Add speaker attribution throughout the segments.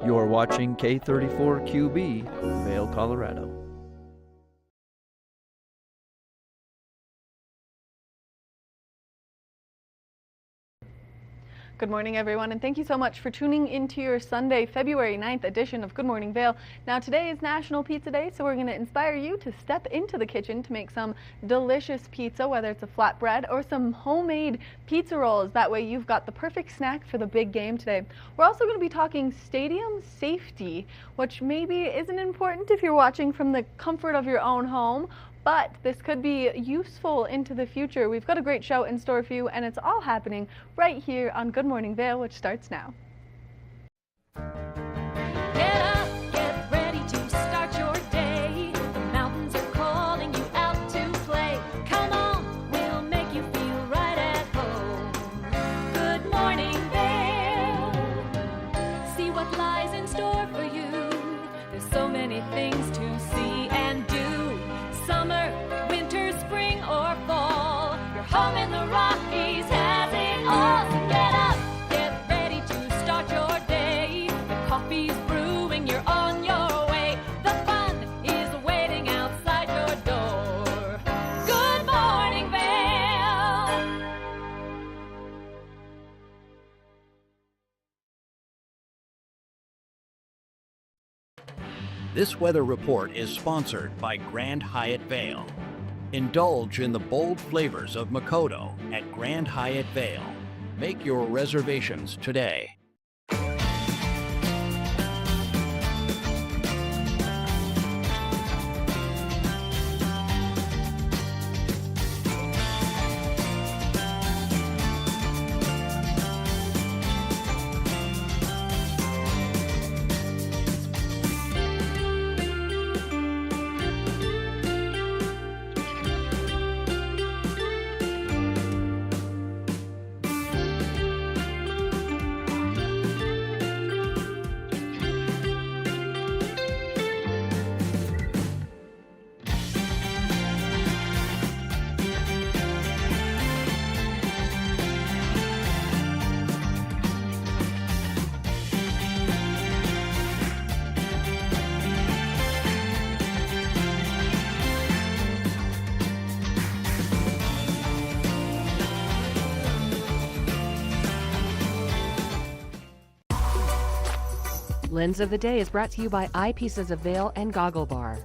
Speaker 1: You're watching K34QB, Vail, Colorado.
Speaker 2: Good morning, everyone, and thank you so much for tuning into your Sunday, February 9th edition of Good Morning Vail. Now, today is National Pizza Day, so we're going to inspire you to step into the kitchen to make some delicious pizza, whether it's a flatbread or some homemade pizza rolls. That way you've got the perfect snack for the big game today. We're also going to be talking stadium safety, which maybe isn't important if you're watching from the comfort of your own home, but this could be useful into the future. We've got a great show in store for you, and it's all happening right here on Good Morning Vail, which starts now.
Speaker 3: Get up, get ready to start your day. The mountains are calling you out to play. Come on, we'll make you feel right at home. Good morning, Vail. See what lies in store for you. There's so many things to see and do. Summer, winter, spring, or fall. Your home in the Rockies has it all. So get up, get ready to start your day. The coffee's brewing, you're on your way. The fun is waiting outside your door. Good morning, Vail.
Speaker 4: This weather report is sponsored by Grand Hyatt Vail. Indulge in the bold flavors of Makoto at Grand Hyatt Vail. Make your reservations today.
Speaker 5: Lens of the Day is brought to you by Eyepieces of Vail and Goggle Bar.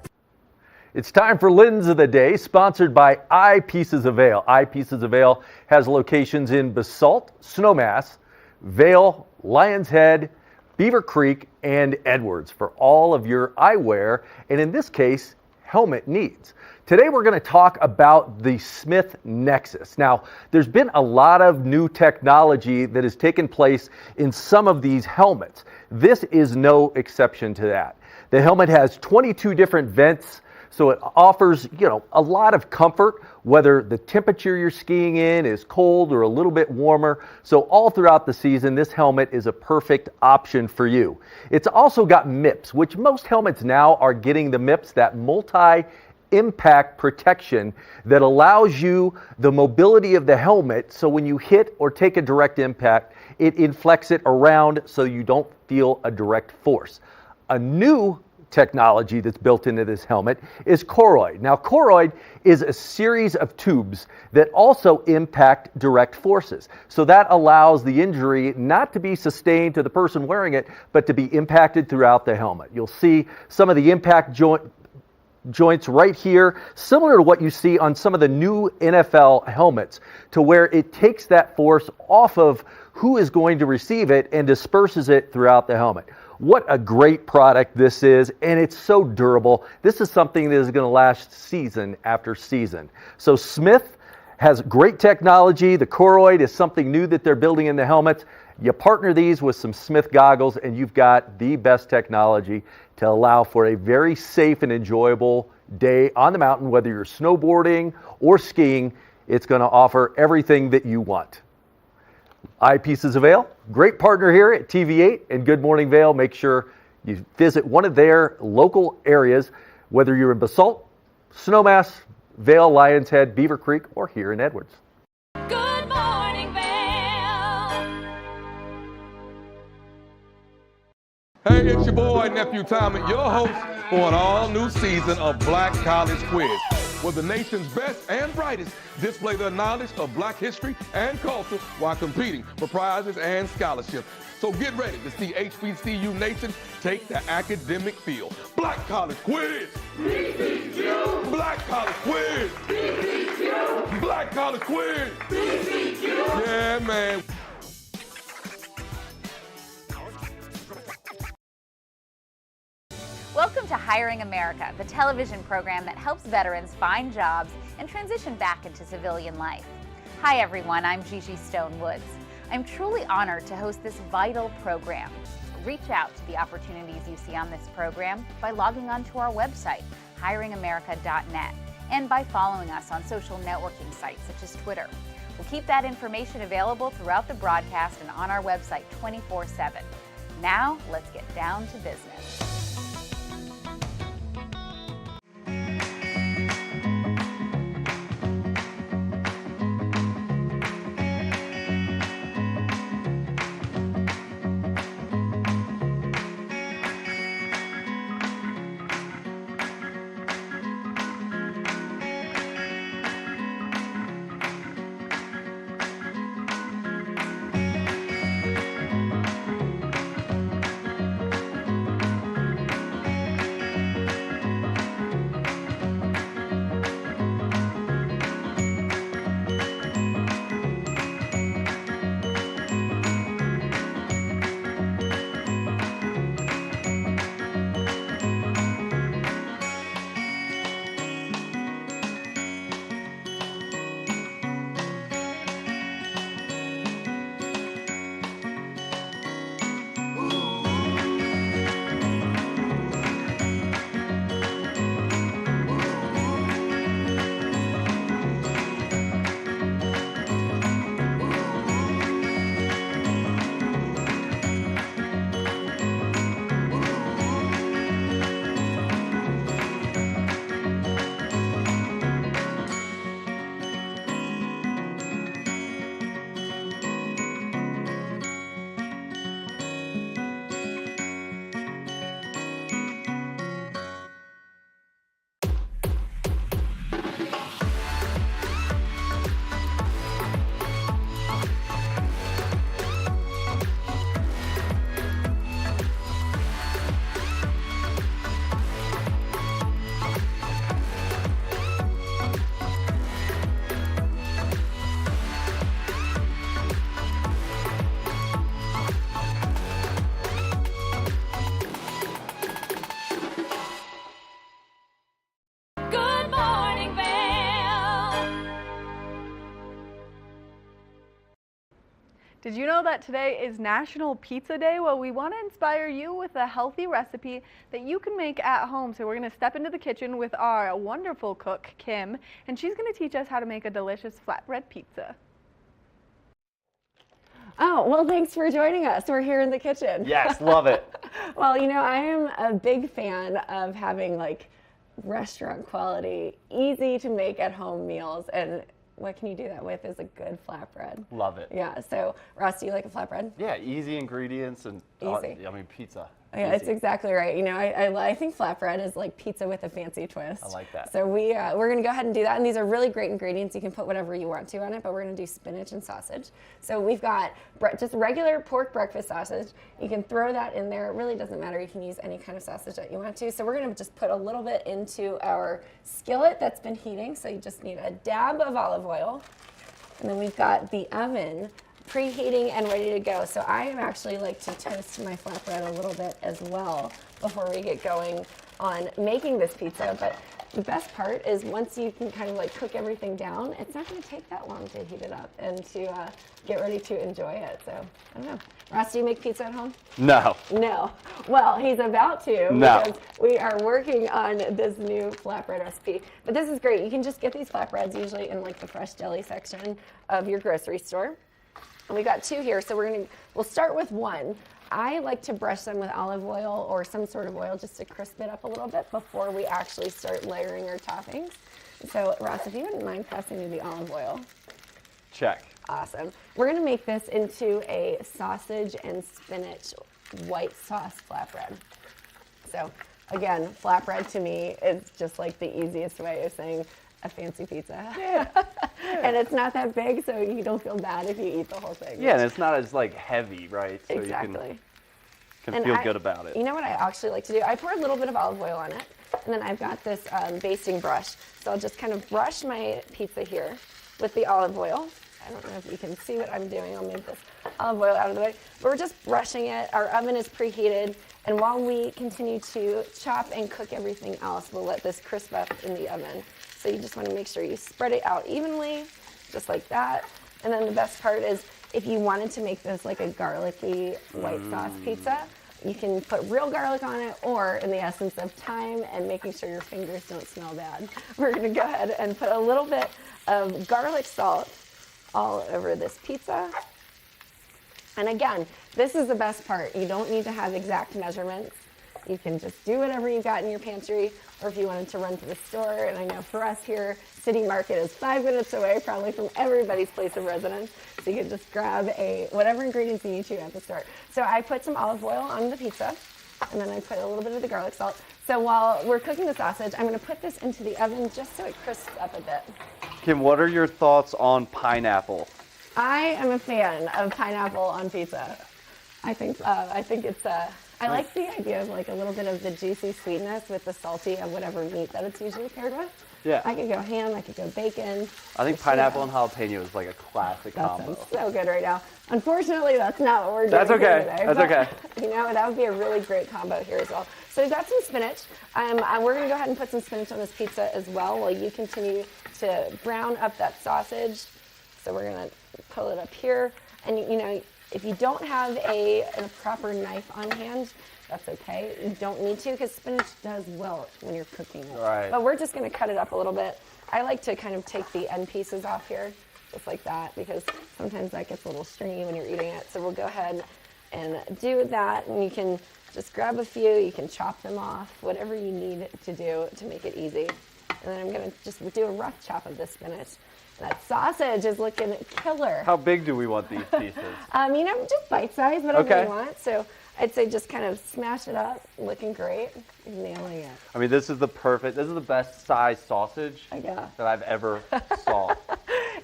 Speaker 6: It's time for Lens of the Day, sponsored by Eyepieces of Vail. Eyepieces of Vail has locations in Basalt, Snowmass, Vail, Lions Head, Beaver Creek, and Edwards for all of your eyewear, and in this case, helmet needs. Today we're going to talk about the Smith Nexus. Now, there's been a lot of new technology that has taken place in some of these helmets. This is no exception to that. The helmet has 22 different vents, so it offers, a lot of comfort, whether the temperature you're skiing in is cold or a little bit warmer. So all throughout the season, this helmet is a perfect option for you. It's also got MIPS, which most helmets now are getting the MIPS, that multi-impact protection that allows you the mobility of the helmet, so when you hit or take a direct impact, it inflects it around so you don't feel a direct force. A new technology that's built into this helmet is Choroid. Now, Choroid is a series of tubes that also impact direct forces. So that allows the injury not to be sustained to the person wearing it, but to be impacted throughout the helmet. You'll see some of the impact joints right here, similar to what you see on some of the new NFL helmets, to where it takes that force off of who is going to receive it and disperses it throughout the helmet. What a great product this is, and it's so durable. This is something that is going to last season after season. So Smith has great technology. The Choroid is something new that they're building in the helmets. You partner these with some Smith goggles, and you've got the best technology to allow for a very safe and enjoyable day on the mountain, whether you're snowboarding or skiing. It's going to offer everything that you want. Eyepieces of Vail, great partner here at TV8 and Good Morning Vail. Make sure you visit one of their local areas, whether you're in Basalt, Snowmass, Vail, Lions Head, Beaver Creek, or here in Edwards.
Speaker 3: Good morning, Vail.
Speaker 7: Hey, it's your boy, Nephew Tommy, your host for an all-new season of Black College Quiz, where the nation's best and brightest display their knowledge of Black history and culture while competing for prizes and scholarships. So get ready to see HBCU Nation take the academic field. Black College Quiz! BCQ! Black College Quiz! BCQ! Black College Quiz! BCQ! Yeah, man.
Speaker 8: Welcome to Hiring America, the television program that helps veterans find jobs and transition back into civilian life. Hi everyone, I'm Gigi Stone Woods. I'm truly honored to host this vital program. Reach out to the opportunities you see on this program by logging onto our website, hiringamerica.net, and by following us on social networking sites such as Twitter. We'll keep that information available throughout the broadcast and on our website 24/7. Now, let's get down to business.
Speaker 3: Good morning, Vail.
Speaker 2: Did you know that today is National Pizza Day? Well, we want to inspire you with a healthy recipe that you can make at home. So we're going to step into the kitchen with our wonderful cook, Kim, and she's going to teach us how to make a delicious flatbread pizza.
Speaker 9: Oh, well, thanks for joining us. We're here in the kitchen.
Speaker 6: Yes, love it.
Speaker 9: Well, you know, I am a big fan of having like restaurant quality, easy to make at home meals. And what can you do that with is a good flatbread.
Speaker 10: Love it.
Speaker 9: Yeah. So, Ross, do you like a flatbread?
Speaker 10: Yeah, easy ingredients and
Speaker 9: Easy.
Speaker 10: I mean pizza.
Speaker 9: Yeah,
Speaker 10: Easy.
Speaker 9: it's exactly right. You know, I think flatbread is like pizza with a fancy twist.
Speaker 10: I like that.
Speaker 9: So we're going to go ahead and do that. And these are really great ingredients. You can put whatever you want to on it, but we're going to do spinach and sausage. So we've got just regular pork breakfast sausage. You can throw that in there. It really doesn't matter. You can use any kind of sausage that you want to. So we're going to just put a little bit into our skillet that's been heating. So you just need a dab of olive oil. And then we've got the oven preheating and ready to go. So I actually like to toast my flatbread a little bit as well before we get going on making this pizza. But the best part is once you can kind of like cook everything down, it's not going to take that long to heat it up and to get ready to enjoy it. So I don't know. Ross, do you make pizza at home?
Speaker 10: No.
Speaker 9: No. Well, he's about to because we are working on this new flatbread recipe. But this is great. You can just get these flatbreads usually in like the fresh deli section of your grocery store. And we got two here, so we'll start with one. I like to brush them with olive oil or some sort of oil just to crisp it up a little bit before we actually start layering our toppings. So Ross, if you wouldn't mind passing me the olive oil.
Speaker 10: Check.
Speaker 9: Awesome. We're going to make this into a sausage and spinach white sauce flatbread. So again, flatbread to me is just like the easiest way of saying a fancy pizza.
Speaker 10: Yeah.
Speaker 9: And it's not that big, so you don't feel bad if you eat the whole thing.
Speaker 10: Yeah, and it's not as like heavy, right? So
Speaker 9: Exactly.
Speaker 10: you can
Speaker 9: And
Speaker 10: feel good about it.
Speaker 9: You know what I actually like to do? I pour a little bit of olive oil on it, and then I've got this basting brush. So I'll just kind of brush my pizza here with the olive oil. I don't know if you can see what I'm doing. I'll move this olive oil out of the way. But we're just brushing it. Our oven is preheated. And while we continue to chop and cook everything else, we'll let this crisp up in the oven. So you just want to make sure you spread it out evenly, just like that. And then the best part is if you wanted to make this like a garlicky white sauce pizza, you can put real garlic on it, or in the essence of time and making sure your fingers don't smell bad, we're going to go ahead and put a little bit of garlic salt all over this pizza. And again, this is the best part. You don't need to have exact measurements. You can just do whatever you've got in your pantry, or if you wanted to run to the store. And I know for us here, City Market is 5 minutes away, probably from everybody's place of residence. So you can just grab whatever ingredients you need to at the store. So I put some olive oil on the pizza, and then I put a little bit of the garlic salt. So while we're cooking the sausage, I'm going to put this into the oven just so it crisps up a bit.
Speaker 10: Kim, what are your thoughts on pineapple?
Speaker 9: I am a fan of pineapple on pizza. I think it's I like the idea of like a little bit of the juicy sweetness with the salty of whatever meat that it's usually paired with.
Speaker 10: Yeah.
Speaker 9: I could go ham, I could go bacon.
Speaker 10: I think pineapple and jalapeno is like a classic
Speaker 9: That
Speaker 10: combo.
Speaker 9: sounds so good right now. Unfortunately, that's not what we're doing
Speaker 10: That's
Speaker 9: here
Speaker 10: okay.
Speaker 9: today.
Speaker 10: That's
Speaker 9: but,
Speaker 10: okay.
Speaker 9: You know, that would be a really great combo here as well. So we've got some spinach. We're going to go ahead and put some spinach on this pizza as well while you continue to brown up that sausage. So we're going to pull it up here. And, you know, if you don't have a proper knife on hand, that's okay. You don't need to, because spinach does wilt when you're cooking it.
Speaker 10: Right.
Speaker 9: But we're just going to cut it up a little bit. I like to kind of take the end pieces off here, just like that, because sometimes that gets a little stringy when you're eating it. So we'll go ahead and do that, and you can just grab a few. You can chop them off, whatever you need to do to make it easy. And then I'm going to just do a rough chop of this spinach. That sausage is looking killer.
Speaker 10: How big do we want these pieces?
Speaker 9: You know, just bite-sized, whatever
Speaker 10: Okay.
Speaker 9: you want. So I'd say just kind of smash it up, looking great, nailing it.
Speaker 10: I mean, this is the best size sausage
Speaker 9: Yeah.
Speaker 10: that I've ever saw.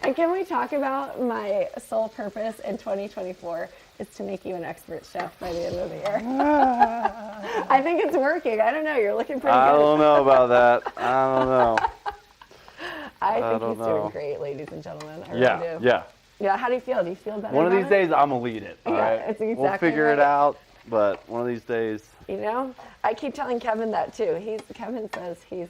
Speaker 9: And can we talk about my sole purpose in 2024 is to make you an expert chef by the end of the year? I think it's working. I don't know. You're looking pretty good.
Speaker 10: I don't know about that. I don't know.
Speaker 9: I think
Speaker 10: don't
Speaker 9: he's
Speaker 10: know.
Speaker 9: doing great, ladies and gentlemen. I
Speaker 10: Yeah,
Speaker 9: really do.
Speaker 10: yeah.
Speaker 9: Yeah, how do you feel? Do you feel better
Speaker 10: One of
Speaker 9: about
Speaker 10: these
Speaker 9: it?
Speaker 10: days, I'm gonna lead it. All
Speaker 9: Yeah,
Speaker 10: right,
Speaker 9: it's
Speaker 10: we'll
Speaker 9: exactly
Speaker 10: figure it
Speaker 9: right.
Speaker 10: out. But one of these days,
Speaker 9: You know, I keep telling Kevin that too. Kevin says he's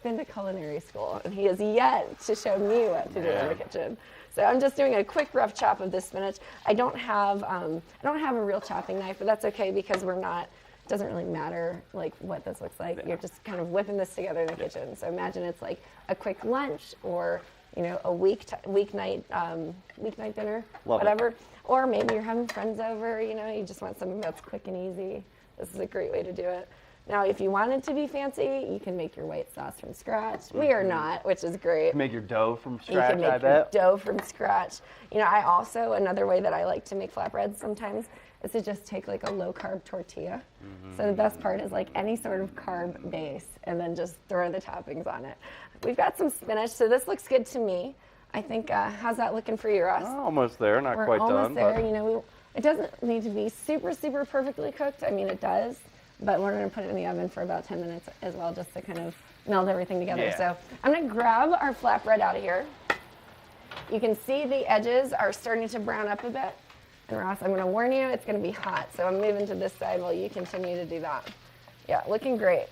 Speaker 9: been to culinary school and he has yet to show me what to do in the kitchen. So I'm just doing a quick rough chop of this spinach. I don't have a real chopping knife, but that's okay because it doesn't really matter like what this looks like. You're just kind of whipping this together in the kitchen. So imagine it's like a quick lunch or, you know, a weeknight dinner,
Speaker 10: Love it.
Speaker 9: whatever. Or maybe you're having friends over, you know, you just want something that's quick and easy. This is a great way to do it. Now, if you want it to be fancy, you can make your white sauce from scratch. We are not, which is great.
Speaker 10: make your dough from
Speaker 9: You
Speaker 10: scratch.
Speaker 9: can make
Speaker 10: I
Speaker 9: your
Speaker 10: bet.
Speaker 9: dough from scratch. You know, another way that I like to make flatbreads sometimes is to just take like a low carb tortilla. So the best part is like any sort of carb base and then just throw the toppings on it. We've got some spinach, so this looks good to me. I think, how's that looking for you, Ross?
Speaker 10: Almost there, not
Speaker 9: We're
Speaker 10: quite
Speaker 9: almost
Speaker 10: done.
Speaker 9: there.
Speaker 10: But
Speaker 9: You know, it doesn't need to be super, super perfectly cooked. I mean, it does, but we're going to put it in the oven for about 10 minutes as well, just to kind of meld everything together.
Speaker 10: Yeah.
Speaker 9: So I'm going to grab our flatbread out of here. You can see the edges are starting to brown up a bit. And Ross, I'm going to warn you, it's going to be hot. So I'm moving to this side while you continue to do that. Yeah, looking great.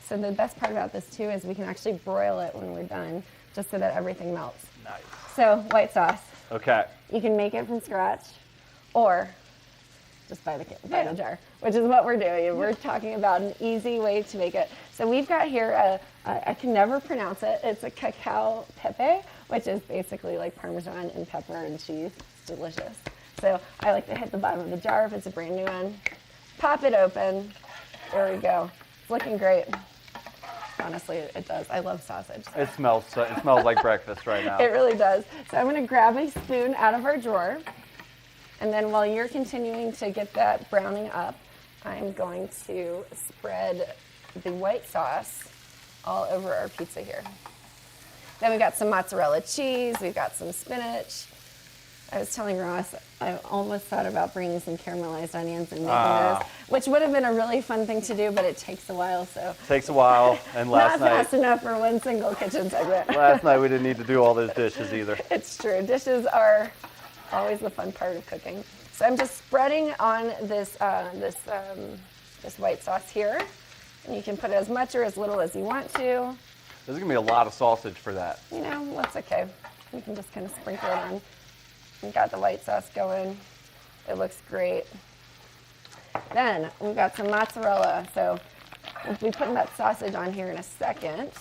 Speaker 9: So the best part about this too is we can actually broil it when we're done, just so that everything melts.
Speaker 10: nice.
Speaker 9: So white sauce.
Speaker 10: Okay.
Speaker 9: You can make it from scratch or just buy the jar, which is what we're doing. We're talking about an easy way to make it. So we've got here, I can never pronounce it. It's a cacao pepe, which is basically like Parmesan and pepper and cheese. It's delicious. So I like to hit the bottom of the jar if it's a brand new one. Pop it open. There we go. It's looking great. Honestly, it does. I love sausage.
Speaker 10: It smells like breakfast right now.
Speaker 9: It really does. So I'm going to grab a spoon out of our drawer. And then while you're continuing to get that browning up, I'm going to spread the white sauce all over our pizza here. Then we've got some mozzarella cheese, we've got some spinach. I was telling Ross, I almost thought about bringing some caramelized onions and making those, which would have been a really fun thing to do, but it takes a while, so.
Speaker 10: Takes a while, and last
Speaker 9: Not
Speaker 10: night,
Speaker 9: fast enough for one single kitchen segment.
Speaker 10: last night we didn't need to do all those dishes either.
Speaker 9: It's true. Dishes are always the fun part of cooking. So I'm just spreading on this white sauce here, and you can put as much or as little as you want to.
Speaker 10: There's gonna be a lot of sausage for that.
Speaker 9: You know, that's okay. You can just kind of sprinkle it on. We've got the white sauce going. It looks great. Then we've got some mozzarella. So we'll be putting that sausage on here in a second.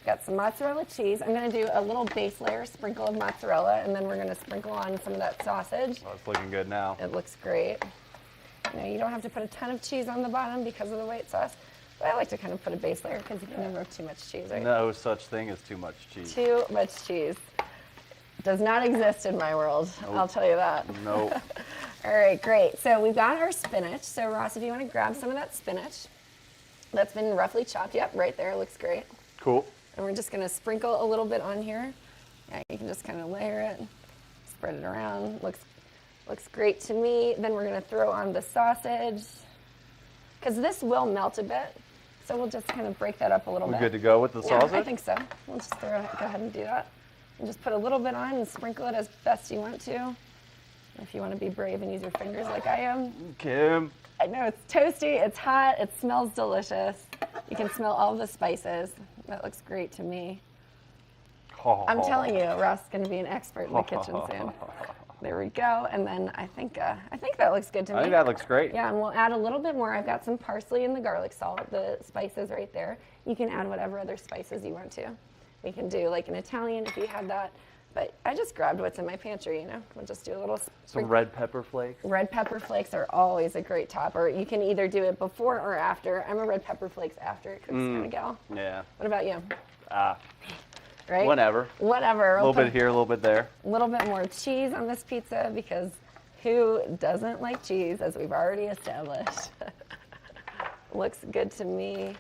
Speaker 9: Got some mozzarella cheese. I'm going to do a little base layer sprinkle of mozzarella, and then we're going to sprinkle on some of that sausage.
Speaker 10: Oh, it's looking good now.
Speaker 9: It looks great. You know, you don't have to put a ton of cheese on the bottom because of the white sauce, but I like to kind of put a base layer because you can never have too much cheese, right?
Speaker 10: No such thing as too much cheese.
Speaker 9: Too much cheese. Does not exist in my world, I'll tell you that.
Speaker 10: Nope.
Speaker 9: All right, great. So we've got our spinach. So Ross, if you want to grab some of that spinach that's been roughly chopped. Yep, right there, looks great.
Speaker 10: Cool.
Speaker 9: And we're just going to sprinkle a little bit on here. Yeah, you can just kind of layer it, spread it around. Looks great to me. Then we're going to throw on the sausage, because this will melt a bit. So we'll just kind of break that up a little
Speaker 10: We're
Speaker 9: bit.
Speaker 10: good to go with the sausage?
Speaker 9: I think so. We'll just go ahead and do that. And just put a little bit on and sprinkle it as best you want to. If you want to be brave and use your fingers like I am.
Speaker 10: Kim.
Speaker 9: I know it's toasty, it's hot, it smells delicious. You can smell all the spices. That looks great to me. I'm telling you, Ross is going to be an expert in the kitchen soon. There we go. And then I think that looks good to me.
Speaker 10: I think that looks great.
Speaker 9: Yeah, and we'll add a little bit more. I've got some parsley and the garlic salt, the spices right there. You can add whatever other spices you want to. We can do like an Italian if you had that. But I just grabbed what's in my pantry, you know. We'll just do a little
Speaker 10: Some red pepper flakes.
Speaker 9: Red pepper flakes are always a great topper. You can either do it before or after. I'm a red pepper flakes after it cooks kind of gal.
Speaker 10: Yeah.
Speaker 9: What about you? Right?
Speaker 10: Whatever.
Speaker 9: Whatever.
Speaker 10: A little bit here, a little bit there.
Speaker 9: A little bit more cheese on this pizza because who doesn't like cheese, as we've already established? Looks good to me.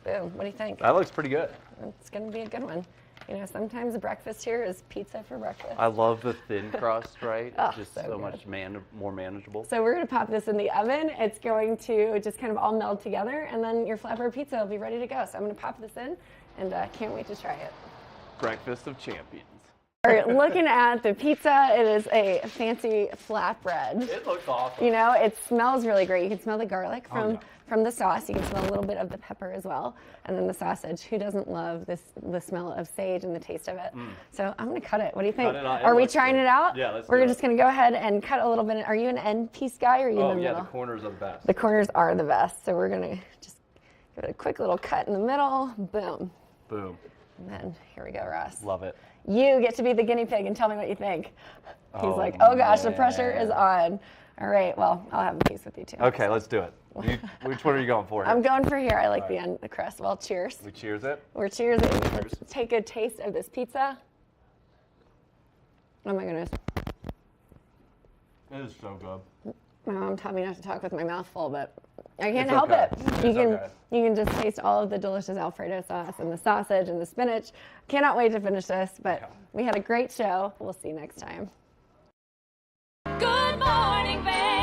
Speaker 9: Boom. What do you think?
Speaker 10: That looks pretty good.
Speaker 9: It's going to be a good one. You know, sometimes breakfast here is pizza for breakfast.
Speaker 10: I love the thin crust, right?
Speaker 9: Oh,
Speaker 10: Just
Speaker 9: so
Speaker 10: so
Speaker 9: good.
Speaker 10: much more manageable.
Speaker 9: So we're going to pop this in the oven. It's going to just kind of all meld together, and then your flatbread pizza will be ready to go. So I'm going to pop this in, and can't wait to try it.
Speaker 10: Breakfast of champions.
Speaker 9: All right, looking at the pizza, it is a fancy flatbread.
Speaker 10: It looks awesome.
Speaker 9: You know, it smells really great. You can smell the garlic from the sauce. You can smell a little bit of the pepper as well. And then the sausage. Who doesn't love the smell of sage and the taste of it? So I'm going to cut it. What do you think?
Speaker 10: Cut it on.
Speaker 9: Are we
Speaker 10: Looks
Speaker 9: trying
Speaker 10: good.
Speaker 9: it out?
Speaker 10: Yeah, let's
Speaker 9: We're
Speaker 10: do
Speaker 9: just
Speaker 10: it.
Speaker 9: going to go ahead and cut a little bit. Are you an end piece guy or are you in the middle?
Speaker 10: The corners are the best.
Speaker 9: The corners are the best. So we're going to just give it a quick little cut in the middle. Boom.
Speaker 10: Boom.
Speaker 9: And then here we go, Ross.
Speaker 10: Love it.
Speaker 9: You get to be the guinea pig and tell me what you think. He's like, oh gosh, the pressure is on. All right, well, I'll have a piece with you too.
Speaker 10: Okay, let's do it. Which one are you going for here?
Speaker 9: I'm going for here. I like the crust. Well, cheers.
Speaker 10: We cheers it?
Speaker 9: We're cheersing. Let's take a taste of this pizza. Oh my goodness.
Speaker 10: It is so good.
Speaker 9: My mom taught me not to talk with my mouth full, but I can't
Speaker 10: It's
Speaker 9: help
Speaker 10: okay.
Speaker 9: it. You can just taste all of the delicious Alfredo sauce and the sausage and the spinach. Cannot wait to finish this, but we had a great show. We'll see you next time.
Speaker 3: Good morning, Vail.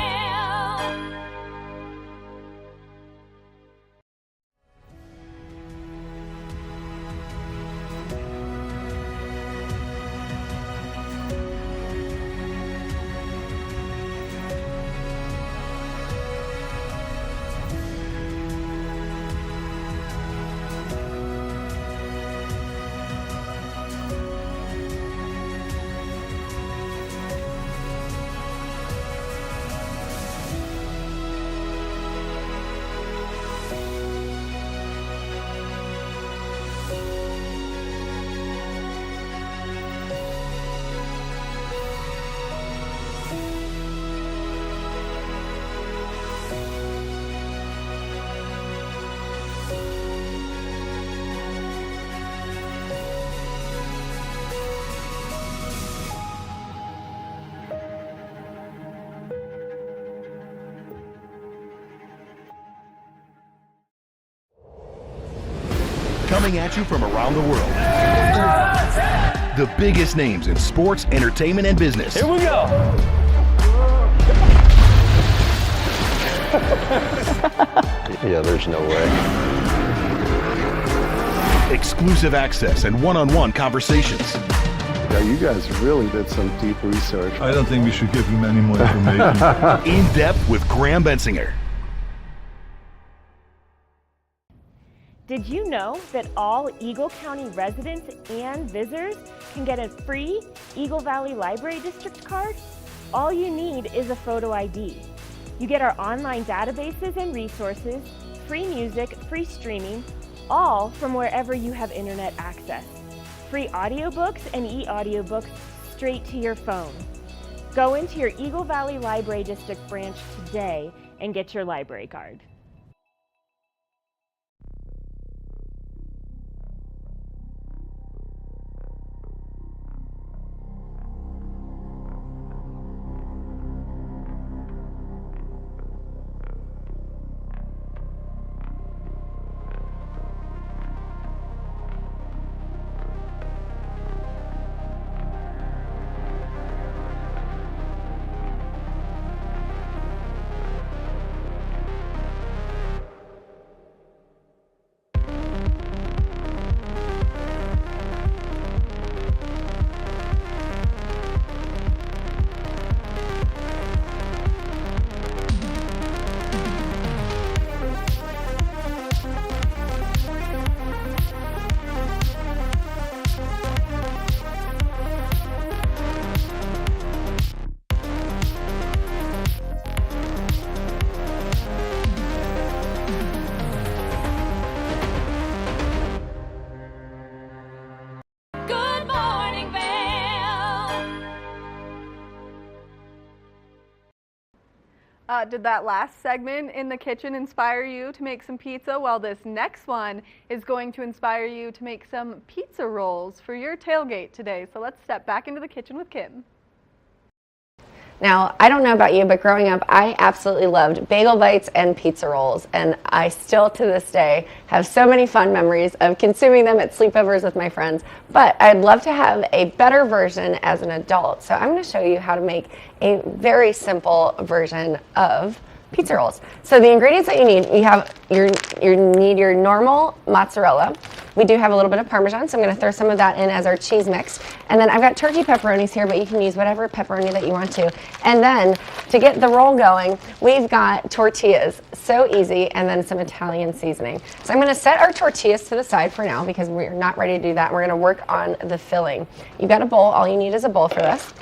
Speaker 11: coming at you from around the world. The biggest names in sports, entertainment, and business.
Speaker 10: Here we go.
Speaker 12: Yeah, there's no way.
Speaker 11: Exclusive access and one-on-one conversations.
Speaker 13: Yeah, you guys really did some deep research.
Speaker 14: I don't think we should give him any more information.
Speaker 11: In depth with Graham Bensinger.
Speaker 15: Did you know that all Eagle County residents and visitors can get a free Eagle Valley Library District card? All you need is a photo ID. You get our online databases and resources, free music, free streaming, all from wherever you have internet access. Free audiobooks and e-audiobooks straight to your phone. Go into your Eagle Valley Library District branch today and get your library card.
Speaker 3: Good morning, Vail.
Speaker 2: Did that last segment in the kitchen inspire you to make some pizza? Well, this next one is going to inspire you to make some pizza rolls for your tailgate today. So let's step back into the kitchen with Kim.
Speaker 9: Now, I don't know about you, but growing up, I absolutely loved bagel bites and pizza rolls, and I still, to this day, have so many fun memories of consuming them at sleepovers with my friends, but I'd love to have a better version as an adult, so I'm going to show you how to make a very simple version of pizza rolls. So the ingredients that you need, you need your normal mozzarella. We do have a little bit of Parmesan, so I'm going to throw some of that in as our cheese mix. And then I've got turkey pepperonis here, but you can use whatever pepperoni that you want to. And then to get the roll going, we've got tortillas. So easy, and then some Italian seasoning. So I'm going to set our tortillas to the side for now because we're not ready to do that. We're going to work on the filling. You've got a bowl. All you need is a bowl for this.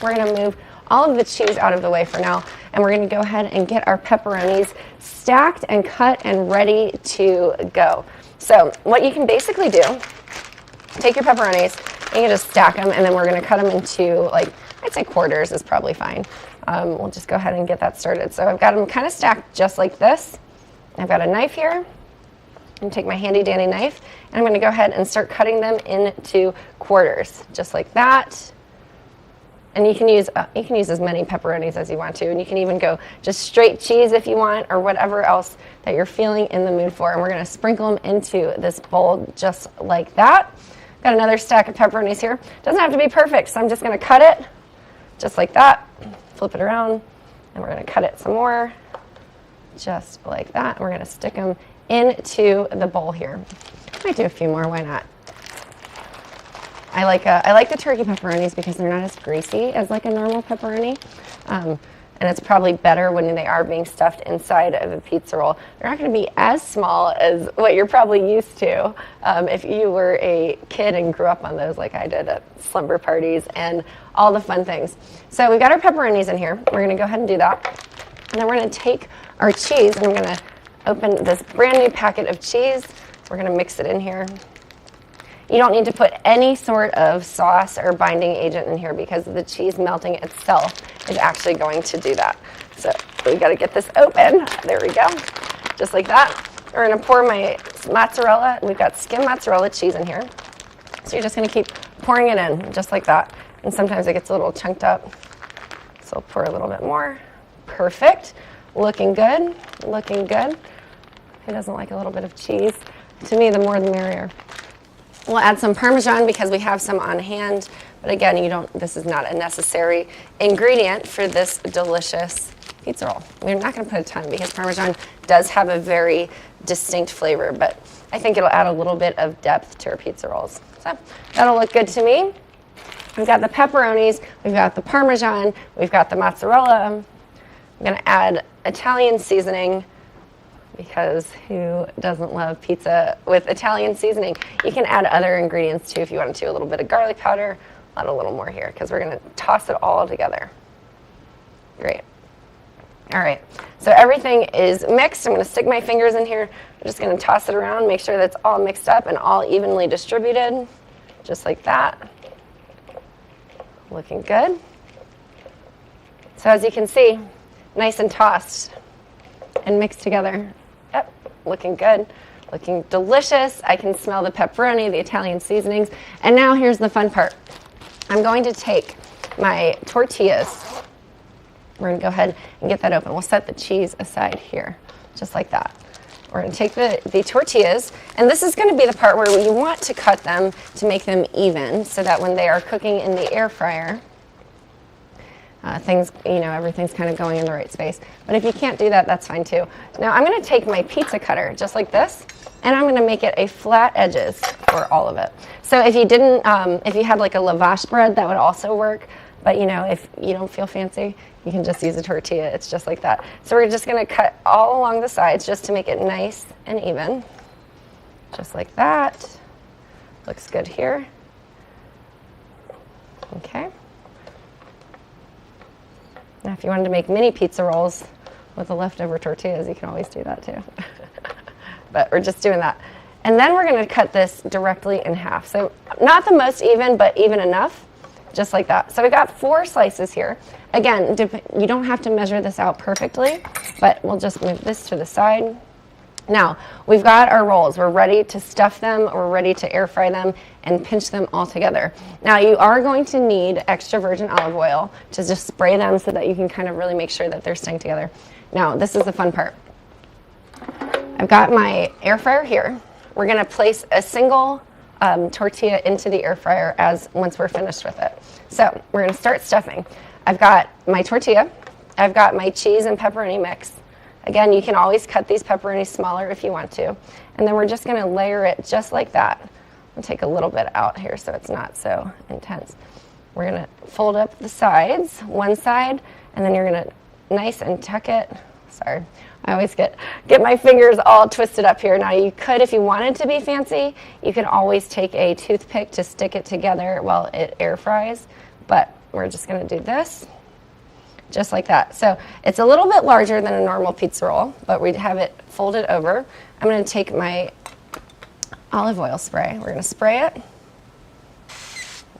Speaker 9: We're going to move all of the cheese out of the way for now, and we're going to go ahead and get our pepperonis stacked and cut and ready to go. So what you can basically do, take your pepperonis and you just stack them, and then we're going to cut them into, like, I'd say quarters is probably fine. We'll just go ahead and get that started. So I've got them kind of stacked just like this. I've got a knife here. I'm going to take my handy dandy knife, and I'm going to go ahead and start cutting them into quarters, just like that. And you can use as many pepperonis as you want to, and you can even go just straight cheese if you want, or whatever else that you're feeling in the mood for. And we're going to sprinkle them into this bowl just like that. Got another stack of pepperonis here. Doesn't have to be perfect, so I'm just going to cut it just like that. Flip it around, and we're going to cut it some more, just like that. And we're going to stick them into the bowl here. Might do a few more. Why not? I like the turkey pepperonis because they're not as greasy as like a normal pepperoni, and it's probably better when they are being stuffed inside of a pizza roll. They're not going to be as small as what you're probably used to if you were a kid and grew up on those like I did at slumber parties and all the fun things. So we've got our pepperonis in here. We're going to go ahead and do that, and then we're going to take our cheese, and I'm going to open this brand new packet of cheese. We're going to mix it in here. You don't need to put any sort of sauce or binding agent in here because the cheese melting itself is actually going to do that. So we got to get this open. There we go. Just like that. We're going to pour my mozzarella. We've got skim mozzarella cheese in here. So you're just going to keep pouring it in just like that. And sometimes it gets a little chunked up. So I'll pour a little bit more. Perfect. Looking good. Looking good. Who doesn't like a little bit of cheese? To me, the more the merrier. We'll add some Parmesan because we have some on hand, but again, this is not a necessary ingredient for this delicious pizza roll. We're not going to put a ton because Parmesan does have a very distinct flavor, but I think it'll add a little bit of depth to our pizza rolls. So that'll look good to me. We've got the pepperonis, we've got the Parmesan, we've got the mozzarella. I'm going to add Italian seasoning because who doesn't love pizza with Italian seasoning? You can add other ingredients too if you want to. A little bit of garlic powder. I'll add a little more here because we're going to toss it all together. Great. All right, so everything is mixed. I'm going to stick my fingers in here. I'm just going to toss it around, make sure that's all mixed up and all evenly distributed, just like that. Looking good. So as you can see, nice and tossed and mixed together. Yep, looking good, looking delicious. I can smell the pepperoni, the Italian seasonings. And now here's the fun part. I'm going to take my tortillas. We're going to go ahead and get that open. We'll set the cheese aside here, just like that. We're going to take the tortillas, and this is going to be the part where you want to cut them to make them even so that when they are cooking in the air fryer, everything's kind of going in the right space. But if you can't do that, that's fine too. Now I'm going to take my pizza cutter, just like this, and I'm going to make it a flat edges for all of it. So if you didn't, if you had like a lavash bread, that would also work. But if you don't feel fancy, you can just use a tortilla. It's just like that. So we're just going to cut all along the sides just to make it nice and even. Just like that. Looks good here. Okay. Now if you wanted to make mini pizza rolls with the leftover tortillas, you can always do that too. But we're just doing that. And then we're going to cut this directly in half. So not the most even, but even enough. Just like that. So we got 4 slices here. Again, you don't have to measure this out perfectly, but we'll just move this to the side. Now, we've got our rolls. We're ready to stuff them. We're ready to air fry them and pinch them all together. Now, you are going to need extra virgin olive oil to just spray them so that you can kind of really make sure that they're staying together. Now, this is the fun part. I've got my air fryer here. We're going to place a single tortilla into the air fryer once we're finished with it. So we're going to start stuffing. I've got my tortilla. I've got my cheese and pepperoni mix. Again, you can always cut these pepperonis smaller if you want to. And then we're just going to layer it just like that. I'll take a little bit out here so it's not so intense. We're going to fold up the sides, one side, and then you're going to nice and tuck it. Sorry. I always get my fingers all twisted up here. Now you could, if you wanted to be fancy, you could always take a toothpick to stick it together while it air fries. But we're just going to do this, just like that. So it's a little bit larger than a normal pizza roll, but we have it folded over. I'm going to take my olive oil spray. We're going to spray it,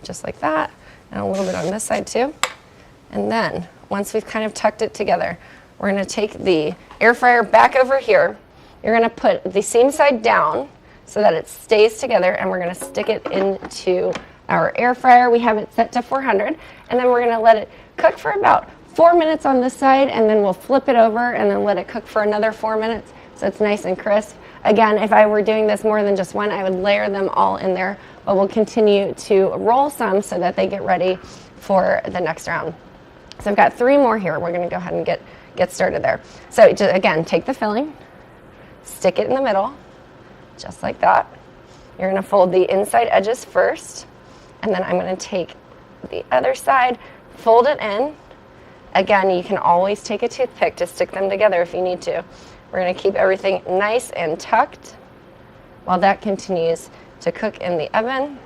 Speaker 9: just like that, and a little bit on this side too. And then once we've kind of tucked it together, we're going to take the air fryer back over here. You're going to put the seam side down so that it stays together, and we're going to stick it into our air fryer. We have it set to 400, and then we're going to let it cook for about 4 minutes on this side, and then we'll flip it over and then let it cook for another 4 minutes so it's nice and crisp. Again, if I were doing this more than just one, I would layer them all in there, but we'll continue to roll some so that they get ready for the next round. So I've got 3 more here. We're going to go ahead and get started there. So just, again, take the filling, stick it in the middle, just like that. You're going to fold the inside edges first, and then I'm going to take the other side, fold it in. Again, you can always take a toothpick to stick them together if you need to. We're going to keep everything nice and tucked while that continues to cook in the oven.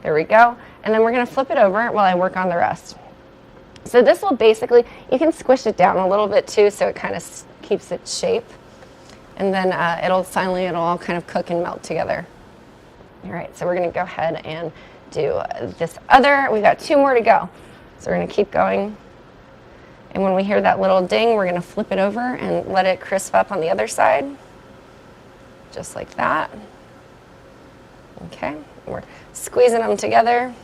Speaker 9: There we go. And then we're going to flip it over while I work on the rest. So this will basically, you can squish it down a little bit too so it kind of keeps its shape. And then it'll all kind of cook and melt together. All right, so we're going to go ahead and do this other. We've got 2 more to go. So we're going to keep going. And when we hear that little ding, we're going to flip it over and let it crisp up on the other side. Just like that. Okay, we're squeezing them together.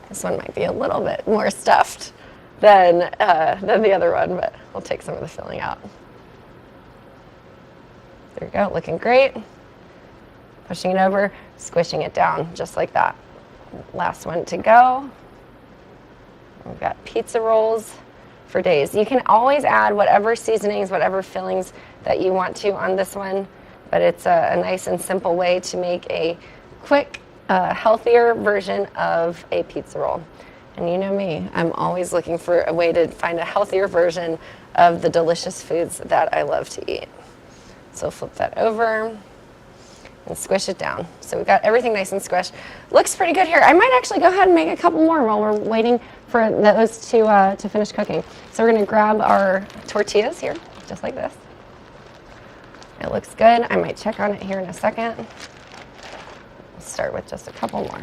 Speaker 9: This one might be a little bit more stuffed than the other one, but we'll take some of the filling out. There we go, looking great. Pushing it over, squishing it down, just like that. Last one to go. We've got pizza rolls for days. You can always add whatever seasonings, whatever fillings that you want to on this one, but it's a nice and simple way to make a quick, healthier version of a pizza roll. And you know me, I'm always looking for a way to find a healthier version of the delicious foods that I love to eat. So flip that over and squish it down. So we've got everything nice and squished. Looks pretty good here. I might actually go ahead and make a couple more while we're waiting for those to finish cooking. So we're gonna grab our tortillas here, just like this. It looks good. I might check on it here in a second. We'll start with just a couple more.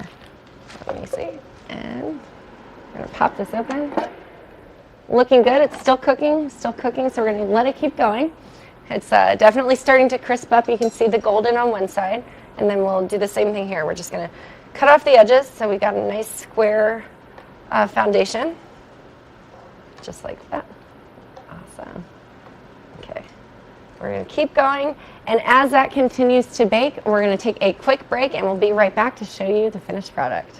Speaker 9: Let me see. And we're gonna pop this open. Looking good. It's still cooking, so we're gonna let it keep going. It's definitely starting to crisp up. You can see the golden on one side, and then we'll do the same thing here. We're just gonna cut off the edges so we got a nice square foundation, just like that. Awesome. Okay, we're gonna keep going, and as that continues to bake, we're gonna take a quick break, and we'll be right back to show you the finished product.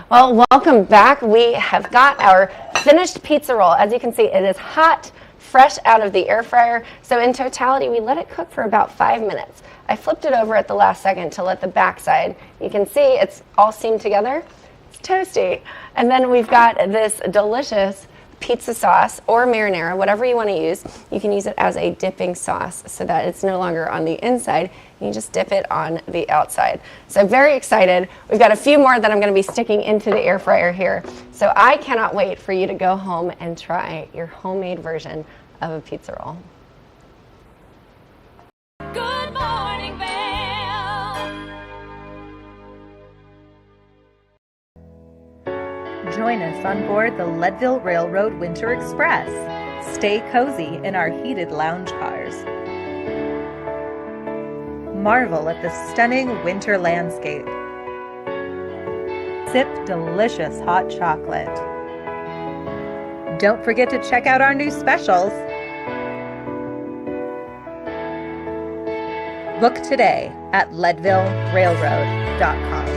Speaker 9: Well, welcome back. We have got our finished pizza roll. As you can see, it is hot, fresh out of the air fryer. So in totality, we let it cook for about 5 minutes. I flipped it over at the last second to let the backside. You can see it's all seamed together. It's toasty. And then we've got this delicious pizza sauce or marinara, whatever you want to use. You can use it as a dipping sauce so that it's no longer on the inside. You just dip it on the outside. So very excited. We've got a few more that I'm going to be sticking into the air fryer here. So I cannot wait for you to go home and try your homemade version of a pizza roll.
Speaker 3: Good morning, Vail.
Speaker 16: Join us on board the Leadville Railroad Winter Express. Stay cozy in our heated lounge cars. Marvel at the stunning winter landscape. Sip delicious hot chocolate. Don't forget to check out our new specials. Book today at leadvillerailroad.com.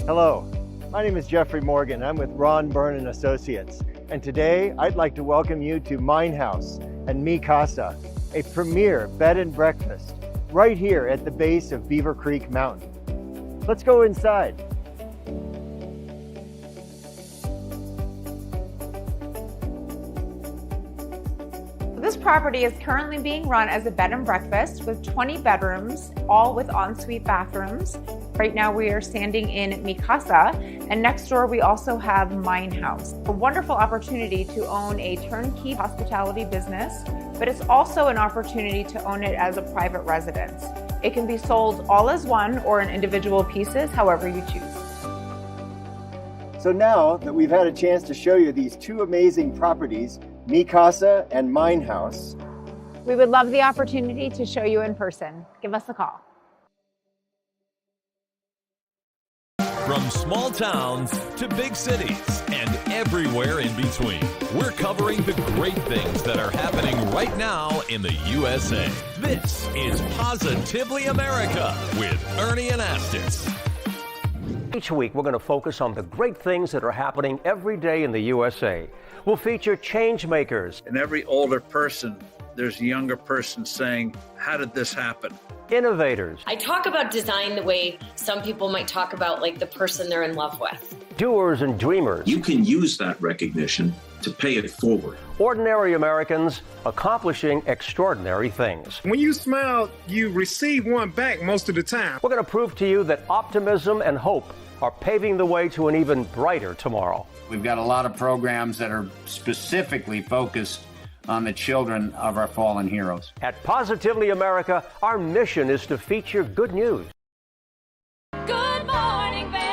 Speaker 17: Hello, my name is Jeffrey Morgan. I'm with Ron Byrne and Associates. And today I'd like to welcome you to Mine House and Mi Casa, a premier bed and breakfast right here at the base of Beaver Creek Mountain. Let's go inside.
Speaker 18: This property is currently being run as a bed and breakfast with 20 bedrooms, all with ensuite bathrooms. Right now we are standing in Mi Casa, and next door we also have Mine House. A wonderful opportunity to own a turnkey hospitality business, but it's also an opportunity to own it as a private residence. It can be sold all as one or in individual pieces, however you choose.
Speaker 17: So now that we've had a chance to show you these two amazing properties, Mi Casa and Mine House,
Speaker 18: We would love the opportunity to show you in person. Give us a call.
Speaker 19: From small towns to big cities and everywhere in between, we're covering the great things that are happening right now in the USA. This is Positively America with Ernie Anastas.
Speaker 20: Each week, we're going to focus on the great things that are happening every day in the USA. We'll feature change makers.
Speaker 21: In every older person, there's a younger person saying, how did this happen?
Speaker 20: Innovators.
Speaker 22: I talk about design the way some people might talk about like the person they're in love with.
Speaker 20: Doers and dreamers.
Speaker 23: You can use that recognition to pay it forward.
Speaker 20: Ordinary Americans accomplishing extraordinary things.
Speaker 24: When you smile, you receive one back most of the time.
Speaker 20: We're going to prove to you that optimism and hope are paving the way to an even brighter tomorrow.
Speaker 25: We've got a lot of programs that are specifically focused on the children of our fallen heroes.
Speaker 20: At Positively America, our mission is to feature good news.
Speaker 3: Good morning, Vail.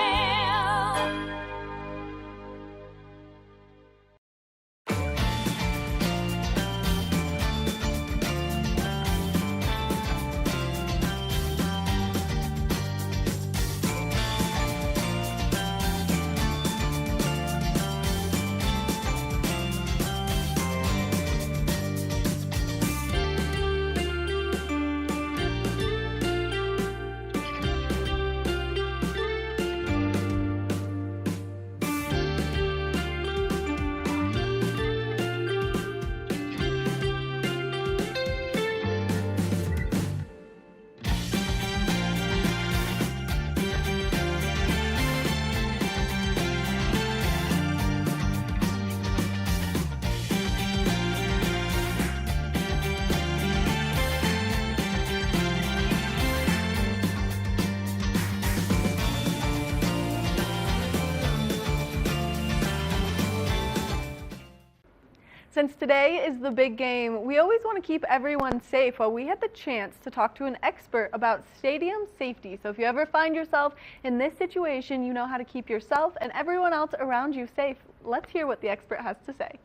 Speaker 2: Since today is the big game, we always want to keep everyone safe. Well, we had the chance to talk to an expert about stadium safety. So if you ever find yourself in this situation, you know how to keep yourself and everyone else around you safe. Let's hear what the expert has to say.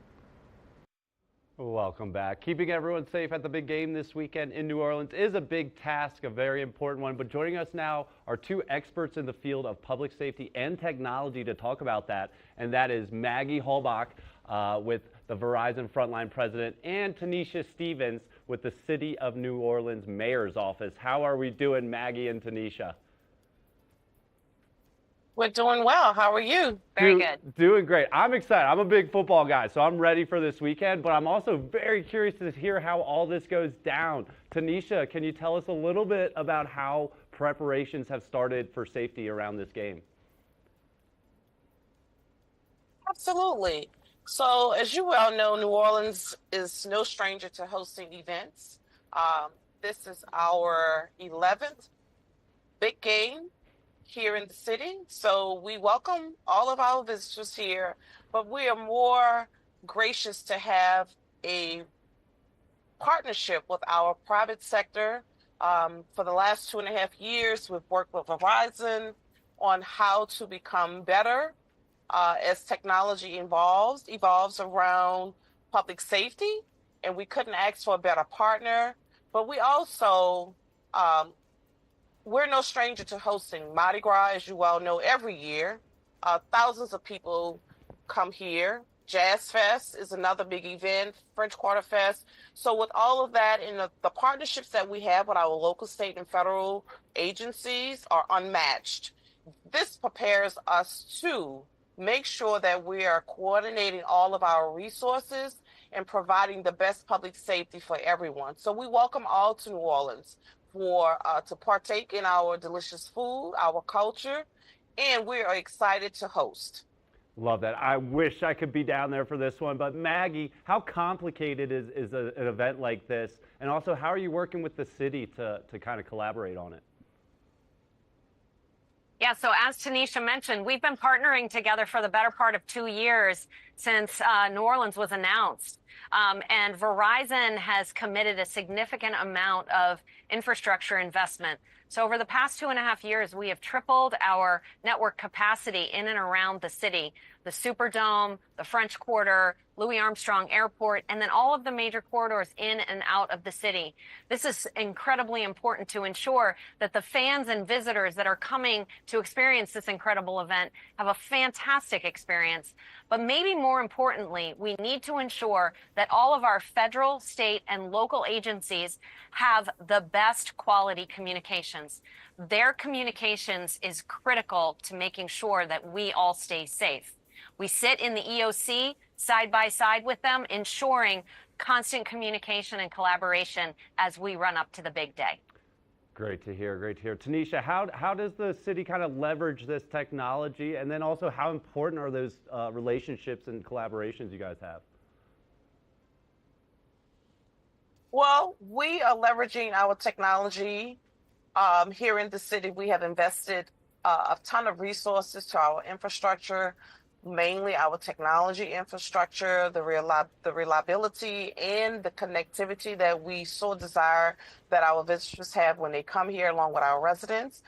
Speaker 1: Welcome back. Keeping everyone safe at the big game this weekend in New Orleans is a big task, a very important one. But joining us now are two experts in the field of public safety and technology to talk about that. And that is Maggie Holbach with the Verizon Frontline President and Tanisha Stevens with the City of New Orleans Mayor's Office. How are we doing, Maggie and Tanisha?
Speaker 4: We're doing well. How are you? Very good.
Speaker 1: Doing great. I'm excited. I'm a big football guy, so I'm ready for this weekend, but I'm also very curious to hear how all this goes down. Tanisha, can you tell us a little bit about how preparations have started for safety around this game?
Speaker 4: Absolutely. So, as you well know, New Orleans is no stranger to hosting events. This is our 11th big game here in the city. So we welcome all of our visitors here, but we are more gracious to have a partnership with our private sector. For the last 2.5 years, we've worked with Verizon on how to become better as technology evolves around public safety, and we couldn't ask for a better partner. But we also, we're no stranger to hosting Mardi Gras, as you well know, every year. Thousands of people come here. Jazz Fest is another big event, French Quarter Fest. So with all of that and the partnerships that we have with our local, state, and federal agencies are unmatched. This prepares us to make sure that we are coordinating all of our resources and providing the best public safety for everyone. So we welcome all to New Orleans to partake in our delicious food, our culture, and we are excited to host.
Speaker 1: Love that. I wish I could be down there for this one, but Maggie, how complicated is an event like this? And also, how are you working with the city to kind of collaborate on it?
Speaker 5: Yeah, so as Tanisha mentioned, we've been partnering together for the better part of 2 years since New Orleans was announced. And Verizon has committed a significant amount of infrastructure investment. So over the past 2.5 years, we have tripled our network capacity in and around the city, the Superdome, the French Quarter, Louis Armstrong Airport, and then all of the major corridors in and out of the city. This is incredibly important to ensure that the fans and visitors that are coming to experience this incredible event have a fantastic experience. But maybe more importantly, we need to ensure that all of our federal, state, and local agencies have the best quality communications. Their communications is critical to making sure that we all stay safe. We sit in the EOC side by side with them, ensuring constant communication and collaboration as we run up to the big day.
Speaker 1: Great to hear, great to hear. Tanisha, how does the city kind of leverage this technology? And then also, how important are those relationships and collaborations you guys have?
Speaker 4: Well, we are leveraging our technology here in the city. We have invested a ton of resources to our infrastructure, mainly our technology infrastructure, the reliability and the connectivity that we so desire that our visitors have when they come here along with our residents.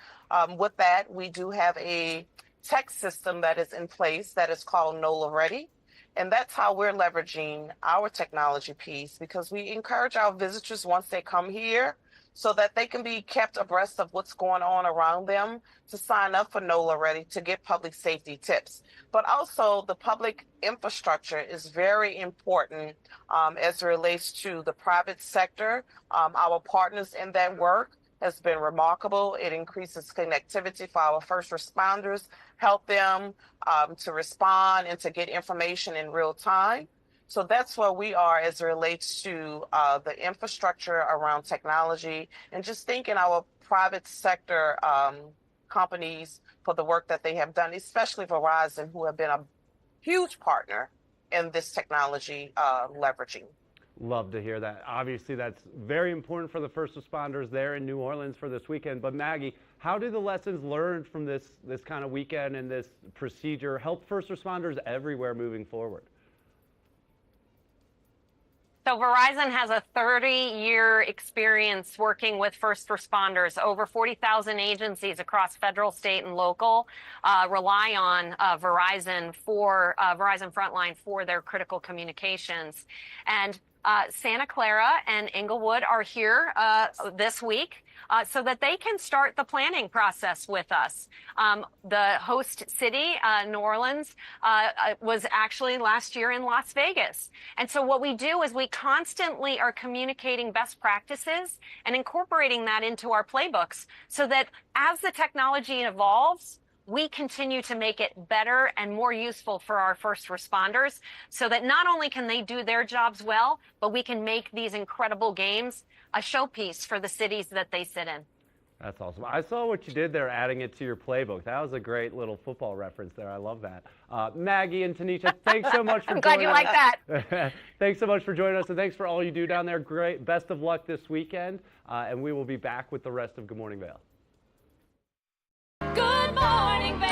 Speaker 4: With that, we do have a tech system that is in place that is called NOLA Ready. And that's how we're leveraging our technology piece, because we encourage our visitors once they come here so that they can be kept abreast of what's going on around them, to sign up for NOLA Ready to get public safety tips. But also the public infrastructure is very important as it relates to the private sector. Our partners in that work has been remarkable. It increases connectivity for our first responders, help them to respond and to get information in real time. So that's where we are as it relates to the infrastructure around technology, and just thanking our private sector companies for the work that they have done, especially Verizon, who have been a huge partner in this technology leveraging.
Speaker 1: Love to hear that. Obviously, that's very important for the first responders there in New Orleans for this weekend. But Maggie, how do the lessons learned from this kind of weekend and this procedure help first responders everywhere moving forward?
Speaker 5: So Verizon has a 30-year experience working with first responders. Over 40,000 agencies across federal, state, and local rely on Verizon Frontline for their critical communications. And Santa Clara and Inglewood are here this week so that they can start the planning process with us. The host city, New Orleans, was actually last year in Las Vegas. And so what we do is we constantly are communicating best practices and incorporating that into our playbooks so that as the technology evolves, we continue to make it better and more useful for our first responders so that not only can they do their jobs well, but we can make these incredible games a showpiece for the cities that they sit in.
Speaker 1: That's awesome. I saw what you did there, adding it to your playbook. That was a great little football reference there. I love that. Maggie and Tanisha, thanks so much for
Speaker 5: I'm glad you like
Speaker 1: that. Thanks so much for joining us, and thanks for all you do down there. Great. Best of luck this weekend, and we will be back with the rest of Good Morning Vail.
Speaker 3: Good morning, Vail.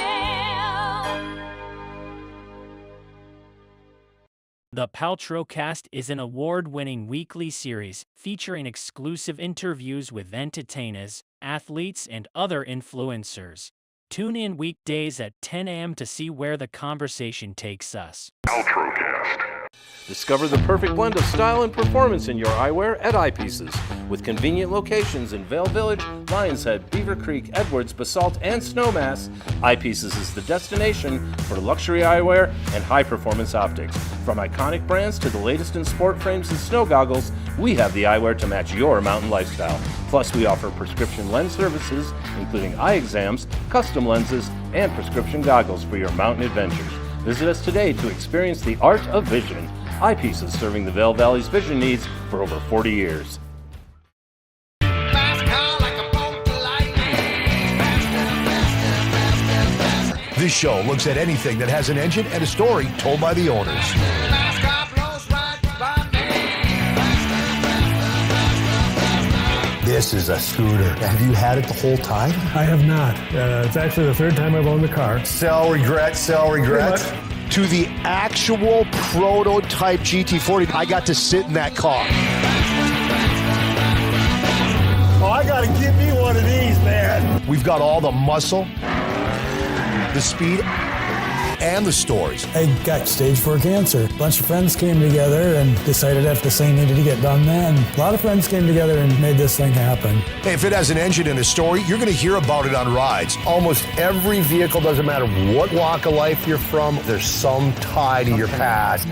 Speaker 6: The Paltrow Cast is an award-winning weekly series featuring exclusive interviews with entertainers, athletes, and other influencers. Tune in weekdays at 10 a.m. to see where the conversation takes us.
Speaker 7: Paltrow Cast. Discover the perfect blend of style and performance in your eyewear at Eyepieces. With convenient locations in Vail Village, Lions Head, Beaver Creek, Edwards, Basalt, and Snowmass, Eyepieces is the destination for luxury eyewear and high-performance optics. From iconic brands to the latest in sport frames and snow goggles, we have the eyewear to match your mountain lifestyle. Plus, we offer prescription lens services, including eye exams, custom lenses, and prescription goggles for your mountain adventures. Visit us today to experience the art of vision. Eyepieces, serving the Vail Valley's vision needs for over 40 years.
Speaker 11: This show looks at anything that has an engine and a story told by the owners. This is a scooter. Have you had it the whole time?
Speaker 8: I have not. It's actually the third time I've owned the car.
Speaker 11: Sell, regret, sell, regret. To the actual prototype GT40. I got to sit in that car.
Speaker 8: Oh, I gotta get me one of these, man.
Speaker 11: We've got all the muscle, the speed, and the stories.
Speaker 8: I got stage 4 cancer. A bunch of friends came together and decided that this thing needed to get done then. A lot of friends came together and made this thing happen.
Speaker 11: Hey, if it has an engine and a story, you're going to hear about it on rides. Almost every vehicle, doesn't matter what walk of life you're from, there's some tie to your past.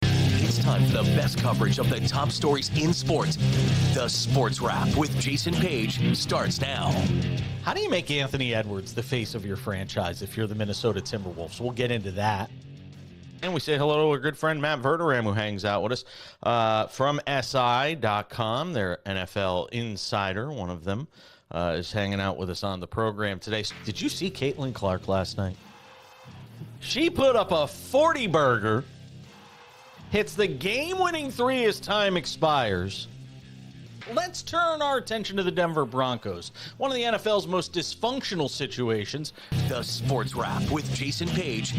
Speaker 19: It's time for the best coverage of the top stories in sports. The Sports Wrap with Jason Page starts now.
Speaker 10: How do you make Anthony Edwards the face of your franchise if you're the Minnesota Timberwolves? We'll get into that. And we say hello to our good friend Matt Verderam, who hangs out with us from SI.com. Their NFL insider, one of them, is hanging out with us on the program today. Did you see Caitlin Clark last night? She put up a 40-burger, hits the game-winning three as time expires. Let's turn our attention to the Denver Broncos, one of the NFL's most dysfunctional situations.
Speaker 19: The Sports Wrap with Jason Page.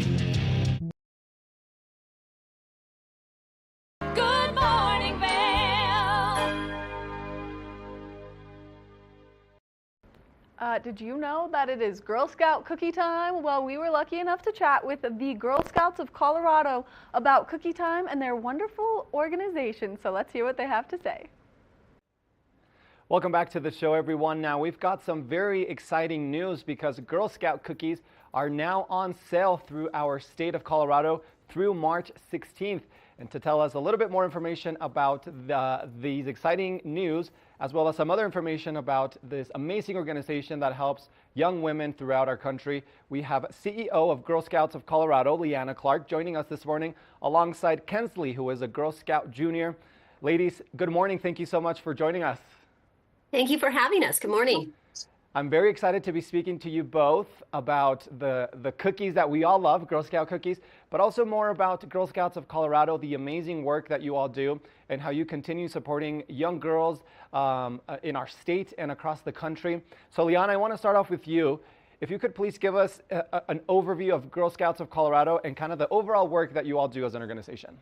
Speaker 3: Good morning, Vail.
Speaker 2: Did you know that it is Girl Scout cookie time? Well, we were lucky enough to chat with the Girl Scouts of Colorado about cookie time and their wonderful organization. So let's hear what they have to say.
Speaker 12: Welcome back to the show, everyone. Now, we've got some very exciting news because Girl Scout cookies are now on sale through our state of Colorado through March 16th. And to tell us a little bit more information about these exciting news, as well as some other information about this amazing organization that helps young women throughout our country, we have CEO of Girl Scouts of Colorado, Leanna Clark, joining us this morning alongside Kensley, who is a Girl Scout junior. Ladies, good morning. Thank you so much for joining us.
Speaker 26: Thank you for having us. Good morning.
Speaker 12: I'm very excited to be speaking to you both about the cookies that we all love, Girl Scout cookies, but also more about Girl Scouts of Colorado, the amazing work that you all do, and how you continue supporting young girls in our state and across the country. So, Liana, I want to start off with you. if you could please give us an overview of Girl Scouts of Colorado and kind of the overall work that you all do as an organization.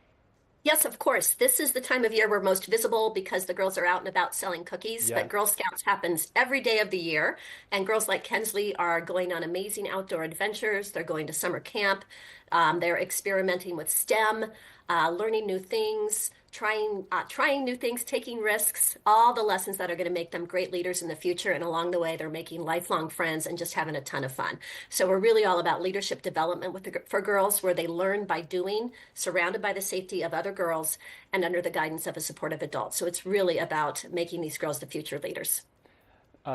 Speaker 26: Yes, of course. This is the time of year we're most visible because the girls are out and about selling cookies.
Speaker 12: Yes.
Speaker 26: But Girl Scouts happens every day of the year. And girls like Kensley are going on amazing outdoor adventures. They're going to summer camp. They're experimenting with STEM, learning new things, trying new things, taking risks, all the lessons that are going to make them great leaders in the future. And along the way, they're making lifelong friends and just having a ton of fun. So we're really all about leadership development for girls, where they learn by doing, surrounded by the safety of other girls and under the guidance of a supportive adult. So it's really about making these girls the future leaders.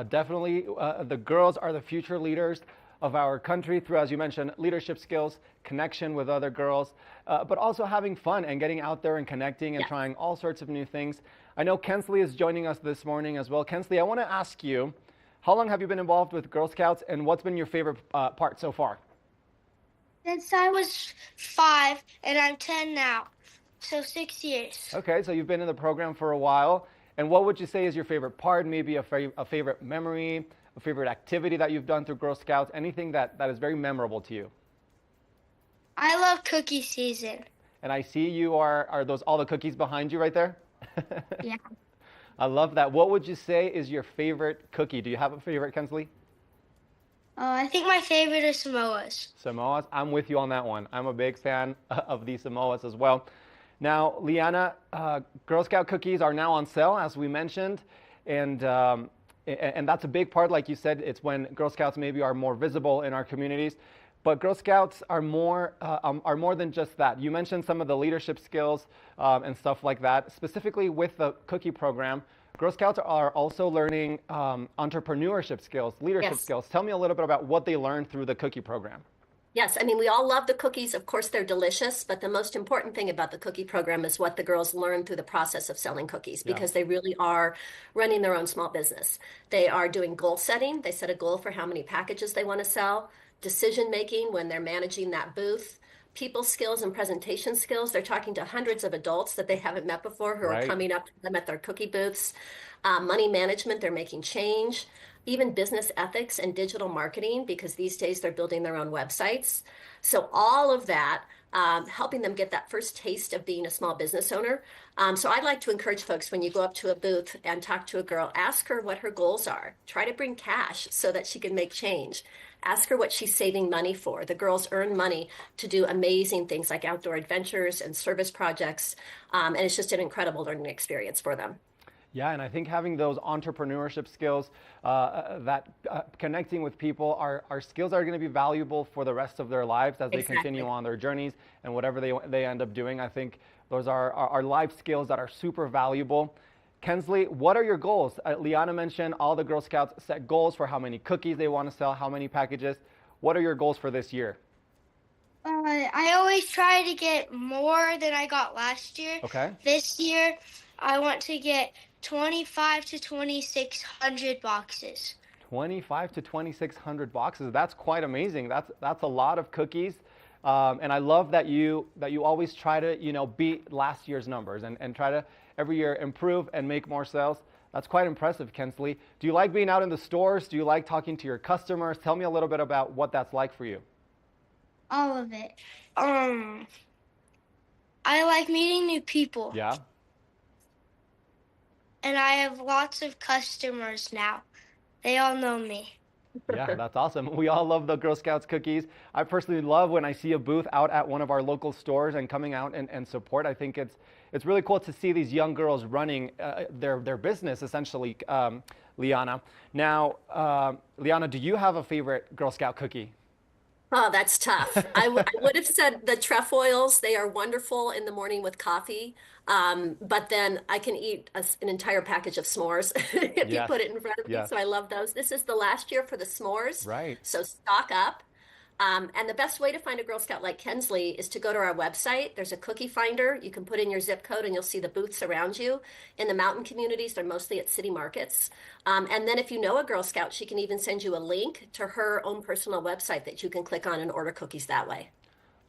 Speaker 12: Definitely, the girls are the future leaders of our country through, as you mentioned, leadership skills, connection with other girls, but also having fun and getting out there and connecting and trying all sorts of new things. I know Kensley is joining us this morning as well. Kensley, I want to ask you, how long have you been involved with Girl Scouts, and what's been your favorite part so far?
Speaker 9: Since I was 5 and I'm 10 now, so 6 years.
Speaker 12: Okay, so you've been in the program for a while, and what would you say is your favorite part, maybe a favorite memory, a favorite activity that you've done through Girl Scouts, anything that is very memorable to you?
Speaker 9: I love cookie season.
Speaker 12: And I see you are those all the cookies behind you right there?
Speaker 9: Yeah.
Speaker 12: I love that. What would you say is your favorite cookie? Do you have a favorite, Kensley?
Speaker 9: I think my favorite is Samoa's.
Speaker 12: Samoa's? I'm with you on that one. I'm a big fan of the Samoa's as well. Now, Liana, Girl Scout cookies are now on sale, as we mentioned, and that's a big part, like you said. It's when Girl Scouts maybe are more visible in our communities. But Girl Scouts are more than just that. You mentioned some of the leadership skills and stuff like that. Specifically with the cookie program, Girl Scouts are also learning entrepreneurship skills, leadership skills. Tell me a little bit about what they learned through the cookie program.
Speaker 26: Yes, I mean, we all love the cookies. Of course, they're delicious, but the most important thing about the cookie program is what the girls learn through the process of selling cookies, because they really are running their own small business. They are doing goal setting. They set a goal for how many packages they want to sell, decision making when they're managing that booth, people skills and presentation skills. They're talking to hundreds of adults that they haven't met before who are coming up to them at their cookie booths. Money management, they're making change. Even business ethics and digital marketing, because these days they're building their own websites. So all of that, helping them get that first taste of being a small business owner. So I'd like to encourage folks, when you go up to a booth and talk to a girl, ask her what her goals are. Try to bring cash so that she can make change. Ask her what she's saving money for. The girls earn money to do amazing things like outdoor adventures and service projects. And it's just an incredible learning experience for them.
Speaker 12: Yeah, and I think having those entrepreneurship skills, connecting with people are skills that are going to be valuable for the rest of their lives as they continue on their journeys and whatever they end up doing. I think those are life skills that are super valuable. Kensley, what are your goals? Liana mentioned all the Girl Scouts set goals for how many cookies they want to sell, how many packages. What are your goals for this year?
Speaker 9: I always try to get more than I got last year.
Speaker 12: Okay.
Speaker 9: This year, I want to get 25 to 2,600 boxes. 25
Speaker 12: to 2,600 boxes. That's quite amazing. That's a lot of cookies. And I love that you always try to beat last year's numbers and try to every year improve and make more sales. That's quite impressive, Kensley. Do you like being out in the stores? Do you like talking to your customers? Tell me a little bit about what that's like for you.
Speaker 9: All of it. I like meeting new people.
Speaker 12: Yeah.
Speaker 9: And I have lots of customers now. They all know me.
Speaker 12: Yeah, that's awesome. We all love the Girl Scouts cookies. I personally love when I see a booth out at one of our local stores and coming out and support. I think it's really cool to see these young girls running their business, essentially, Liana. Now, Liana, do you have a favorite Girl Scout cookie?
Speaker 26: Oh, that's tough. I would have said the trefoils. They are wonderful in the morning with coffee. But then I can eat an entire package of s'mores if you put it in front of me. So I love those. This is the last year for the s'mores.
Speaker 12: Right.
Speaker 26: So stock up. And the best way to find a Girl Scout like Kensley is to go to our website. There's a cookie finder. You can put in your zip code and you'll see the booths around you. In the mountain communities, they're mostly at city markets. And then if you know a Girl Scout, she can even send you a link to her own personal website that you can click on and order cookies that way.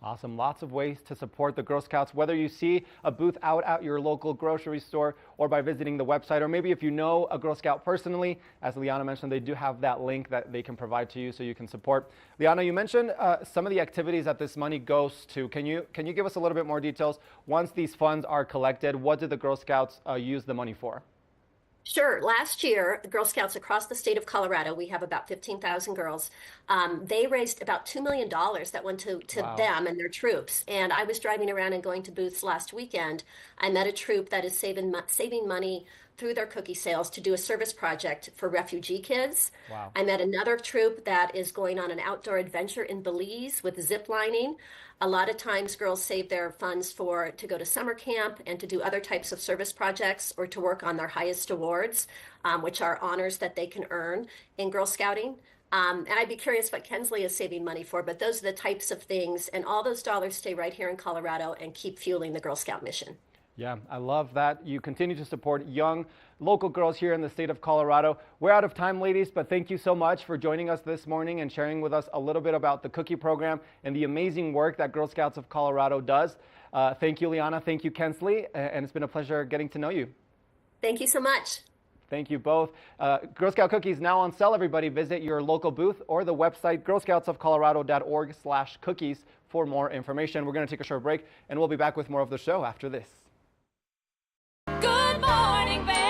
Speaker 12: Awesome. Lots of ways to support the Girl Scouts, whether you see a booth out at your local grocery store or by visiting the website, or maybe if you know a Girl Scout personally. As Liana mentioned, they do have that link that they can provide to you so you can support. Liana, you mentioned some of the activities that this money goes to. Can you give us a little bit more details? Once these funds are collected, what do the Girl Scouts use the money for?
Speaker 26: Sure. Last year, the Girl Scouts across the state of Colorado, we have about 15,000 girls. They raised about $2 million that went to
Speaker 13: Wow.
Speaker 26: them and their troops. And I was driving around and going to booths last weekend. I met a troop that is saving money through their cookie sales to do a service project for refugee kids.
Speaker 13: Wow.
Speaker 26: I met another troop that is going on an outdoor adventure in Belize with zip lining. A lot of times girls save their funds to go to summer camp and to do other types of service projects or to work on their highest awards, which are honors that they can earn in Girl Scouting. And I'd be curious what Kensley is saving money for, but those are the types of things, and all those dollars stay right here in Colorado and keep fueling the Girl Scout mission.
Speaker 12: Yeah, I love that you continue to support young local girls here in the state of Colorado. We're out of time, ladies, but thank you so much for joining us this morning and sharing with us a little bit about the cookie program and the amazing work that Girl Scouts of Colorado does. Thank you, Liana. Thank you, Kensley. And it's been a pleasure getting to know you.
Speaker 26: Thank you so much.
Speaker 12: Thank you both. Girl Scout cookies now on sale, everybody. Visit your local booth or the website girlscoutsofcolorado.org/cookies for more information. We're going to take a short break, and we'll be back with more of the show after this.
Speaker 3: Good morning, Vail.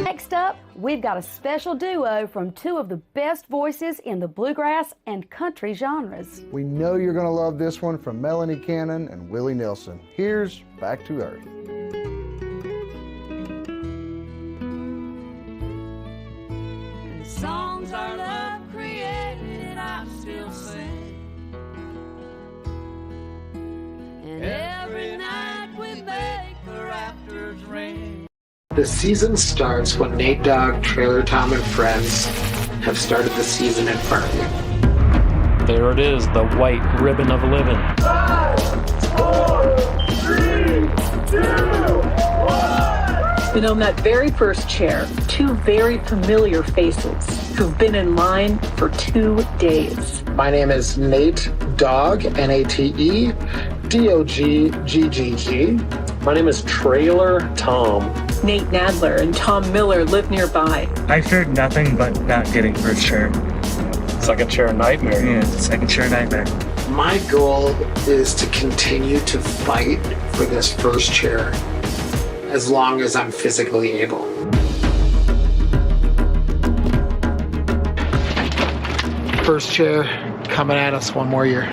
Speaker 14: Next up, we've got a special duo from two of the best voices in the bluegrass and country genres.
Speaker 15: We know you're going to love this one from Melanie Cannon and Willie Nelson. Here's Back to Earth.
Speaker 3: And the songs our love created, I still sing. And every night we make the rafters ring.
Speaker 16: The season starts when Nate Dogg, Trailer Tom, and friends have started the season in Farming.
Speaker 17: There it is, the white ribbon of living.
Speaker 16: 5, 4, 3, 2, 1.
Speaker 18: And on that very first chair, two very familiar faces who've been in line for 2 days.
Speaker 16: My name is Nate Dogg, N-A-T-E, D-O-G-G-G-G.
Speaker 17: My name is Trailer Tom.
Speaker 18: Nate Nadler and Tom Miller live nearby.
Speaker 17: I feared nothing but not getting first chair. Second chair nightmare. Yeah, second chair nightmare.
Speaker 16: My goal is to continue to fight for this first chair as long as I'm physically able. First chair coming at us one more year.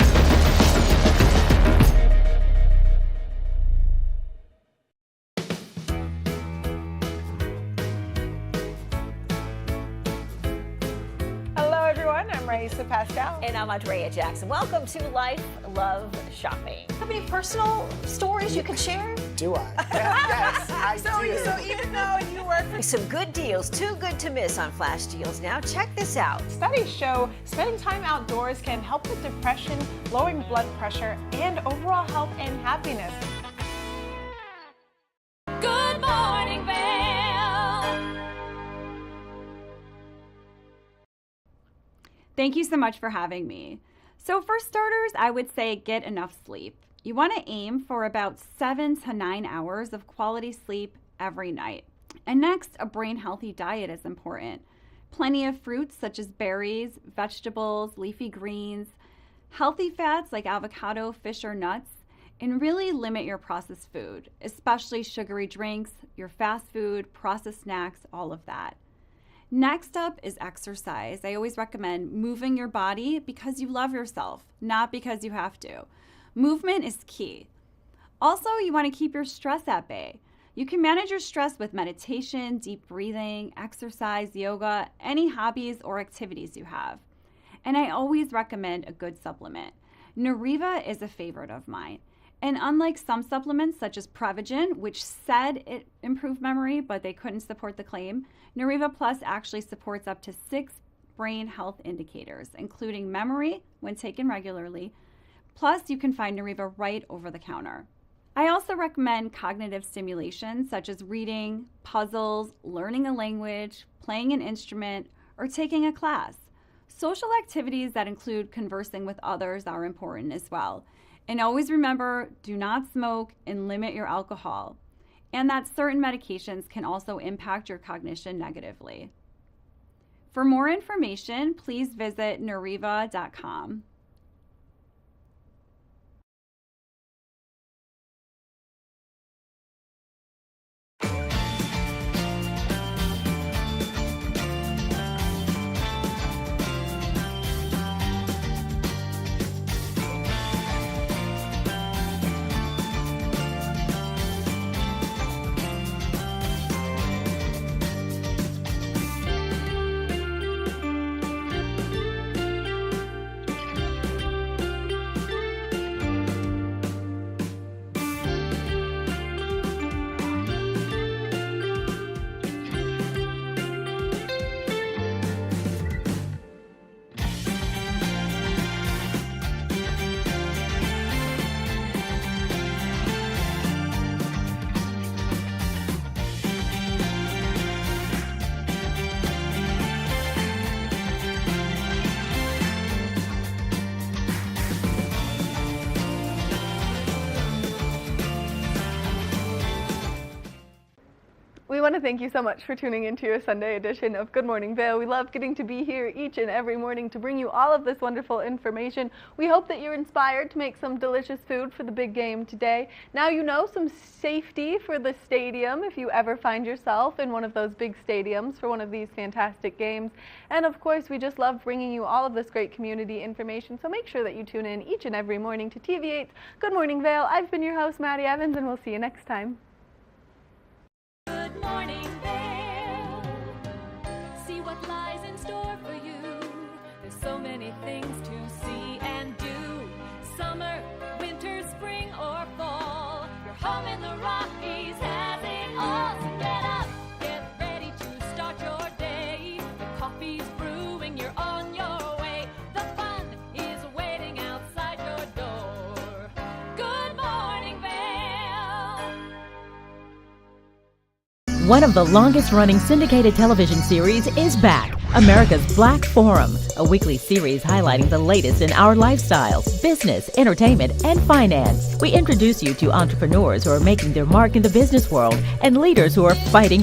Speaker 27: Hello, everyone. I'm Raisa Pascal.
Speaker 28: And I'm Andrea Jackson. Welcome to Life, Love, Shopping. Have any personal stories you can share?
Speaker 16: Do I?
Speaker 27: Yes, I do. So even though you work for...
Speaker 28: Some good deals, too good to miss on Flash Deals. Now check this out.
Speaker 27: Studies show spending time outdoors can help with depression, lowering blood pressure, and overall health and happiness.
Speaker 3: Good morning, Vail.
Speaker 29: Thank you so much for having me. So for starters, I would say get enough sleep. You want to aim for about 7 to 9 hours of quality sleep every night. And next, a brain-healthy diet is important. Plenty of fruits such as berries, vegetables, leafy greens, healthy fats like avocado, fish, or nuts, and really limit your processed food, especially sugary drinks, your fast food, processed snacks, all of that. Next up is exercise. I always recommend moving your body because you love yourself, not because you have to. Movement is key. Also, you want to keep your stress at bay. You can manage your stress with meditation, deep breathing, exercise, yoga, any hobbies or activities you have. And I always recommend a good supplement. Nariva is a favorite of mine. And unlike some supplements such as Prevagen, which said it improved memory, but they couldn't support the claim, Nariva Plus actually supports up to 6 brain health indicators, including memory when taken regularly. Plus, you can find Neuriva right over the counter. I also recommend cognitive stimulation such as reading, puzzles, learning a language, playing an instrument, or taking a class. Social activities that include conversing with others are important as well. And always remember, do not smoke and limit your alcohol. And that certain medications can also impact your cognition negatively. For more information, please visit neuriva.com.
Speaker 2: We want to thank you so much for tuning into your Sunday edition of Good Morning Vail. We love getting to be here each and every morning to bring you all of this wonderful information. We hope that you're inspired to make some delicious food for the big game today. Now you know some safety for the stadium if you ever find yourself in one of those big stadiums for one of these fantastic games. And of course, we just love bringing you all of this great community information. So make sure that you tune in each and every morning to TV8's Good Morning Vail. I've been your host, Maddie Evans, and we'll see you next time.
Speaker 3: Good morning, Vail. See what lies in store for you. There's so many things to see and do. Summer, winter, spring, or fall. Your home in the Rockies has it all. So get up, get ready to start your day. The coffee's brewing, you're on your way. The fun is waiting outside your door. Good morning, Vail.
Speaker 4: One of the longest-running syndicated television series is back, America's Black Forum, a weekly series highlighting the latest in our lifestyles, business, entertainment, and finance. We introduce you to entrepreneurs who are making their mark in the business world and leaders who are fighting